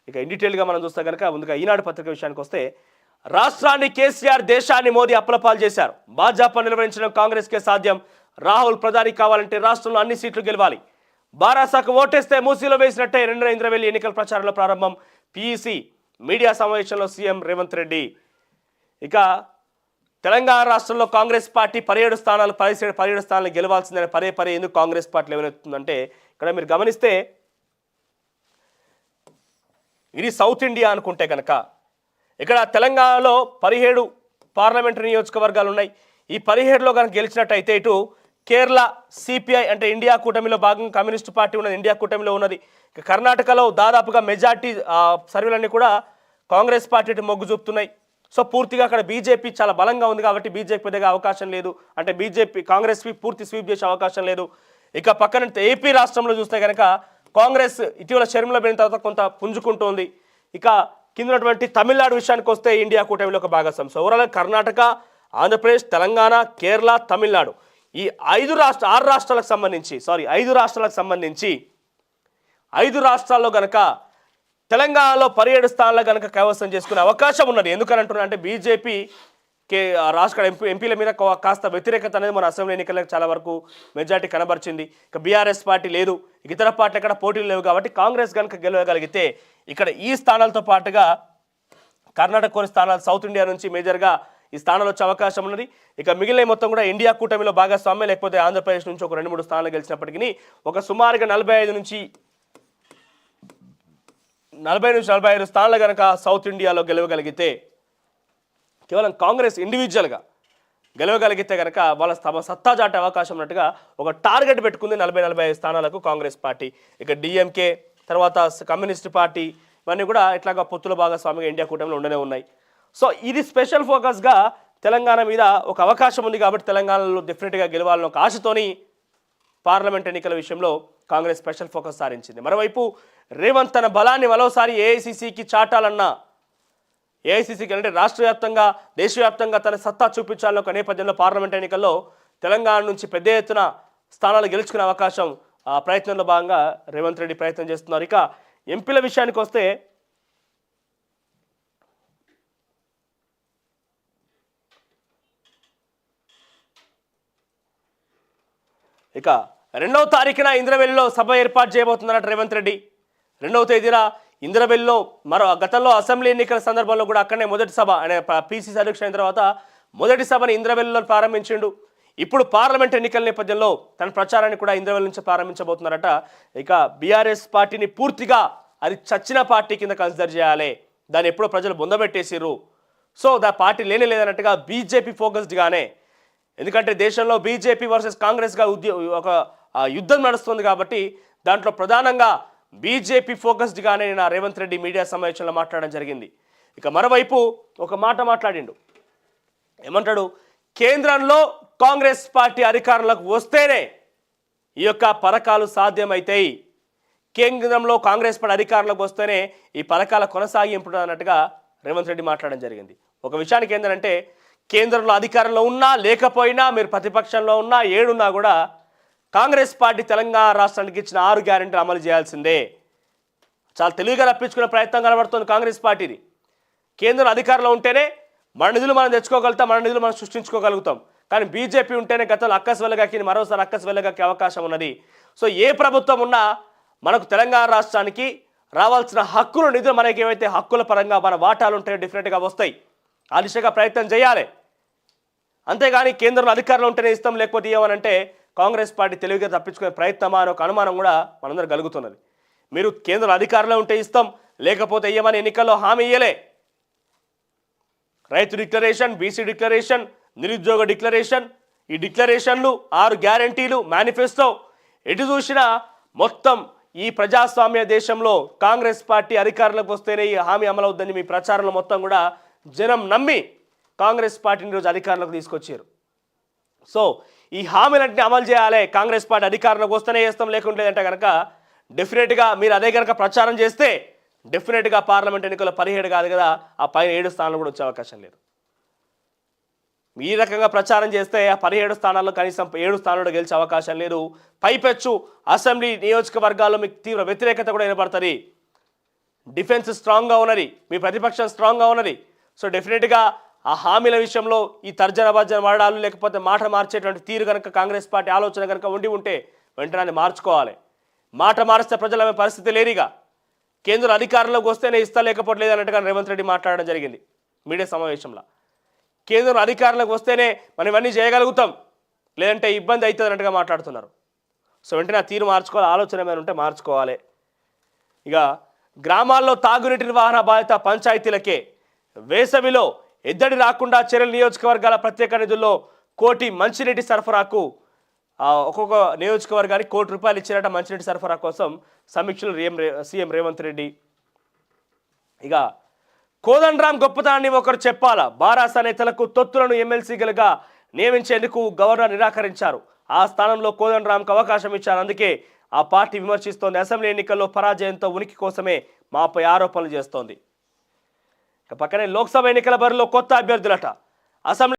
ఇక ఇన్ డీటెయిల్గా మనం చూస్తే కనుక ముందుగా ఈనాడు పత్రిక విషయానికి వస్తే రాష్ట్రాన్ని కేసీఆర్, దేశాన్ని మోదీ అప్పులపాలు చేశారు. భాజపా నిర్వహించడం కాంగ్రెస్కే సాధ్యం. రాహుల్ ప్రధాని కావాలంటే రాష్ట్రంలో అన్ని సీట్లు గెలవాలి. బారాసాకు ఓటేస్తే మూసీలో వేసినట్టే. ఇంద్రవెల్లి ఎన్నికల ప్రచారంలో ప్రారంభం. పీఈసీ మీడియా సమావేశంలో సీఎం రేవంత్ రెడ్డి. ఇక తెలంగాణ రాష్ట్రంలో కాంగ్రెస్ పార్టీ 17 స్థానాలు గెలవాల్సిందని పదే ఎందుకు కాంగ్రెస్ పార్టీ లేవనెత్తుందంటే ఇక్కడ మీరు గమనిస్తే ఇది సౌత్ ఇండియా అనుకుంటే కనుక ఇక్కడ తెలంగాణలో 17 పార్లమెంటరీ నియోజకవర్గాలు ఉన్నాయి. ఈ 17లో కనుక గెలిచినట్టయితే ఇటు కేరళ సిపిఐ అంటే ఇండియా కూటమిలో భాగంగా కమ్యూనిస్ట్ పార్టీ ఉన్నది, ఇండియా కూటమిలో ఉన్నది. కర్ణాటకలో దాదాపుగా మెజార్టీ సర్వేలన్నీ కూడా కాంగ్రెస్ పార్టీ మొగ్గు చూపుతున్నాయి. సో పూర్తిగా అక్కడ బీజేపీ చాలా బలంగా ఉంది కాబట్టి బీజేపీ పెద్దగా అవకాశం లేదు, అంటే బీజేపీ కాంగ్రెస్ పూర్తి స్వీప్ చేసే అవకాశం లేదు. ఇక పక్కన ఏపీ రాష్ట్రంలో చూస్తే కనుక కాంగ్రెస్ ఇటీవల షర్మిల పోయిన తర్వాత కొంత పుంజుకుంటోంది. ఇక కిందటువంటి తమిళనాడు విషయానికి వస్తే ఇండియా కూటమిలో ఒక భాగస్వామ్యం. సో ఓవరాల్ కర్ణాటక, ఆంధ్రప్రదేశ్, తెలంగాణ, కేరళ, తమిళనాడు ఈ 5 రాష్ట్రాలకు సంబంధించి 5 రాష్ట్రాల్లో గనక తెలంగాణలో 17 స్థానాల్లో గనక కైవసం చేసుకునే అవకాశం ఉన్నది. ఎందుకని అంటున్నా అంటే బీజేపీ రాష్ట్ర ఎంపీల మీద కాస్త వ్యతిరేకత అనేది మన అసెంబ్లీ ఎన్నికలకు చాలా వరకు మెజార్టీ కనబరిచింది. ఇక బీఆర్ఎస్ పార్టీ లేదు, ఇతర పార్టీలు ఎక్కడ పోటీలు లేవు కాబట్టి కాంగ్రెస్ కనుక గెలవగలిగితే ఇక్కడ ఈ స్థానాలతో పాటుగా కర్ణాటక కొన్ని స్థానాలు సౌత్ ఇండియా నుంచి మేజర్గా ఈ స్థానాలు వచ్చే అవకాశం ఉన్నది. ఇక మిగిలిన మొత్తం కూడా ఇండియా కూటమిలో భాగస్వామ్యం, లేకపోతే ఆంధ్రప్రదేశ్ నుంచి ఒక 2-3 స్థానాలు గెలిచినప్పటికీ ఒక సుమారుగా 40 నుంచి 45 స్థానాలు కనుక సౌత్ ఇండియాలో గెలవగలిగితే కేవలం కాంగ్రెస్ ఇండివిజువల్గా గెలవగలిగితే కనుక వాళ్ళ తమ సత్తా చాటే అవకాశం ఉన్నట్టుగా ఒక టార్గెట్ పెట్టుకుంది 40-45 స్థానాలకు కాంగ్రెస్ పార్టీ. ఇక డిఎంకే తర్వాత కమ్యూనిస్ట్ పార్టీ ఇవన్నీ కూడా ఇట్లాగా పొత్తుల భాగస్వామిగా ఇండియా కూటమిలో ఉండనే ఉన్నాయి. సో ఇది స్పెషల్ ఫోకస్గా తెలంగాణ మీద ఒక అవకాశం ఉంది కాబట్టి తెలంగాణలో డెఫినెట్గా గెలవాలని ఒక ఆశతోని పార్లమెంట్ ఎన్నికల విషయంలో కాంగ్రెస్ స్పెషల్ ఫోకస్ సారించింది. మరోవైపు రేవంత్ తన బలాన్ని మరోసారి ఏఐసీసీకి చాటాలన్నా, ఏఐసీసీకి అంటే రాష్ట్ర వ్యాప్తంగా దేశవ్యాప్తంగా తన సత్తా చూపించాలని ఒక నేపథ్యంలో పార్లమెంట్ ఎన్నికల్లో తెలంగాణ నుంచి పెద్ద ఎత్తున స్థానాలు గెలుచుకునే అవకాశం ప్రయత్నంలో భాగంగా రేవంత్ రెడ్డి ప్రయత్నం చేస్తున్నారు. ఇక ఎంపీల విషయానికి వస్తే ఇక 2వ తారీఖున ఇంద్రవెల్లిలో సభ ఏర్పాటు చేయబోతున్నారు రేవంత్ రెడ్డి. 2వ తేదీన ఇంద్రవెల్లిలో గతంలో అసెంబ్లీ ఎన్నికల సందర్భంలో కూడా అక్కడనే మొదటి సభ అనే పీసీసీ అధ్యక్షుడు అయిన తర్వాత మొదటి సభని ఇంద్రవెల్లిలో ప్రారంభించిండు. ఇప్పుడు పార్లమెంట్ ఎన్నికల నేపథ్యంలో తన ప్రచారాన్ని కూడా ఇంద్రవెల్లి నుంచి ప్రారంభించబోతున్నారట. ఇక బీఆర్ఎస్ పార్టీని పూర్తిగా అది చచ్చిన పార్టీ కింద కన్సిడర్ చేయాలి, దాన్ని ఎప్పుడో ప్రజలు బొందబెట్టేసిర్రు. సో పార్టీ లేనట్టుగా బీజేపీ ఫోకస్డ్గానే, ఎందుకంటే దేశంలో బీజేపీ వర్సెస్ కాంగ్రెస్గా ఒక యుద్ధం నడుస్తుంది కాబట్టి దాంట్లో ప్రధానంగా బీజేపీ ఫోకస్డ్గానే నా రేవంత్ రెడ్డి మీడియా సమావేశంలో మాట్లాడడం జరిగింది. ఇక మరోవైపు ఒక మాట మాట్లాడిండు, ఏమంటాడు, కేంద్రంలో కాంగ్రెస్ పార్టీ అధికారంలోకి వస్తేనే ఈ యొక్క పథకాలు సాధ్యమవుతాయి, కేంద్రంలో కాంగ్రెస్ పార్టీ అధికారంలోకి వస్తేనే ఈ పథకాల కొనసాగింపు అన్నట్టుగా రేవంత్ రెడ్డి మాట్లాడడం జరిగింది. ఒక విషయానికి ఏంటంటే కేంద్రంలో అధికారంలో ఉన్నా లేకపోయినా, మీరు ప్రతిపక్షంలో ఉన్నా ఏడున్నా కూడా కాంగ్రెస్ పార్టీ తెలంగాణ రాష్ట్రానికి ఇచ్చిన 6 గ్యారెంటీలు అమలు చేయాల్సిందే. చాలా తెలివిగా రప్పించుకునే ప్రయత్నం కనబడుతుంది కాంగ్రెస్ పార్టీది. కేంద్రం అధికారంలో ఉంటేనే మన నిధులు మనం తెచ్చుకోగలుగుతాం, మన నిధులు మనం సృష్టించుకోగలుగుతాం. కానీ బీజేపీ ఉంటేనే గతంలో అక్కస్ వెళ్ళగాకి మరోసారి అక్కస్ వెళ్ళగాకి అవకాశం ఉన్నది. సో ఏ ప్రభుత్వం ఉన్నా మనకు తెలంగాణ రాష్ట్రానికి రావాల్సిన హక్కులు, నిధులు మనకి ఏవైతే హక్కుల పరంగా మన వాటాలు ఉంటాయో డెఫినెట్గా వస్తాయి. ఆ దిశగా ప్రయత్నం చేయాలి. అంతేగాని కేంద్రంలో అధికారంలో ఉంటేనే ఇస్తాం లేకపోతే ఏమనంటే కాంగ్రెస్ పార్టీ తెలివిగా తప్పించుకునే ప్రయత్నమా అని ఒక అనుమానం కూడా మనందరూ కలుగుతున్నది. మీరు కేంద్రంలో అధికారంలో ఉంటే ఇస్తాం లేకపోతే ఇయ్యమని ఎన్నికల్లో హామీ ఇయ్యలే. రైతు డిక్లరేషన్, బీసీ డిక్లరేషన్, నిరుద్యోగ డిక్లరేషన్, ఈ డిక్లరేషన్లు 6 గ్యారెంటీలు, మేనిఫెస్టో ఎటు చూసినా మొత్తం ఈ ప్రజాస్వామ్య దేశంలో కాంగ్రెస్ పార్టీ అధికారంలోకి వస్తేనే ఈ హామీ అమలవుద్దని మీ ప్రచారంలో మొత్తం కూడా జనం నమ్మి కాంగ్రెస్ పార్టీని ఈరోజు అధికారంలోకి తీసుకొచ్చారు. సో ఈ హామీలన్నింటినీ అమలు చేయాలి, కాంగ్రెస్ పార్టీ అధికారంలోకి వస్తేనే చేస్తాం లేకుంటే కనుక డెఫినెట్గా మీరు అదే కనుక ప్రచారం చేస్తే డెఫినెట్గా పార్లమెంట్ ఎన్నికల్లో 17 కాదు కదా, ఆ పైన 7 స్థానాలు కూడా వచ్చే అవకాశం లేదు. ఈ రకంగా ప్రచారం చేస్తే ఆ 17 స్థానాల్లో కనీసం 7 స్థానాల్లో గెలిచే అవకాశం లేదు. పైపెచ్చు అసెంబ్లీ నియోజకవర్గాల్లో మీకు తీవ్ర వ్యతిరేకత కూడా ఏర్పడుతుంది. డిఫెన్స్ స్ట్రాంగ్గా ఉన్నది, మీ ప్రతిపక్షం స్ట్రాంగ్గా ఉన్నది. సో డెఫినెట్గా ఆ హామీల విషయంలో ఈ తర్జన భర్జన వాడాలు లేకపోతే మాట మార్చేటువంటి తీరు కనుక కాంగ్రెస్ పార్టీ ఆలోచన కనుక ఉంటే వెంటనే మార్చుకోవాలి. మాట మారిస్తే ప్రజల పరిస్థితి లేనిగా కేంద్ర అధికారంలోకి వస్తేనే ఇస్తా లేకపోతే లేదన్నట్టుగా రేవంత్ రెడ్డి మాట్లాడడం జరిగింది మీడియా సమావేశంలో. కేంద్రం అధికారంలోకి వస్తేనే మనం ఇవన్నీ చేయగలుగుతాం, లేదంటే ఇబ్బంది అవుతుంది అన్నట్టుగా మాట్లాడుతున్నారు. సో వెంటనే ఆ తీరు మార్చుకోవాలి, ఆలోచన ఏమైనా ఉంటే మార్చుకోవాలి. ఇక గ్రామాల్లో తాగునీటి నిర్వహణ బాధ్యత పంచాయతీలకే. వేసవిలో ఎద్దడి రాకుండా చర్యలు నియోజకవర్గాల ప్రత్యేక నిధుల్లో 1 కోటి మంచినీటి సరఫరాకు ఒక్కొక్క నియోజకవర్గానికి ₹1 కోటి ఇచ్చినట్ట మంచినీటి సరఫరా కోసం సమీక్షలు సీఎం రేవంత్ రెడ్డి. ఇక కోదండరాం గొప్పతనాన్ని ఒకరు చెప్పాలా, బారాస నేతలకు తొత్తులను ఎమ్మెల్సీలుగా నియమించేందుకు గవర్నర్ నిరాకరించారు. ఆ స్థానంలో కోదండరాంకు అవకాశం ఇచ్చారు. అందుకే ఆ పార్టీ విమర్శిస్తోంది. అసెంబ్లీ ఎన్నికల్లో పరాజయంతో ఉనికి కోసమే మాపై ఆరోపణలు చేస్తోంది. పక్కనే లోక్సభ ఎన్నికల బరిలో కొత్త అభ్యర్థులట. అసెంబ్లీ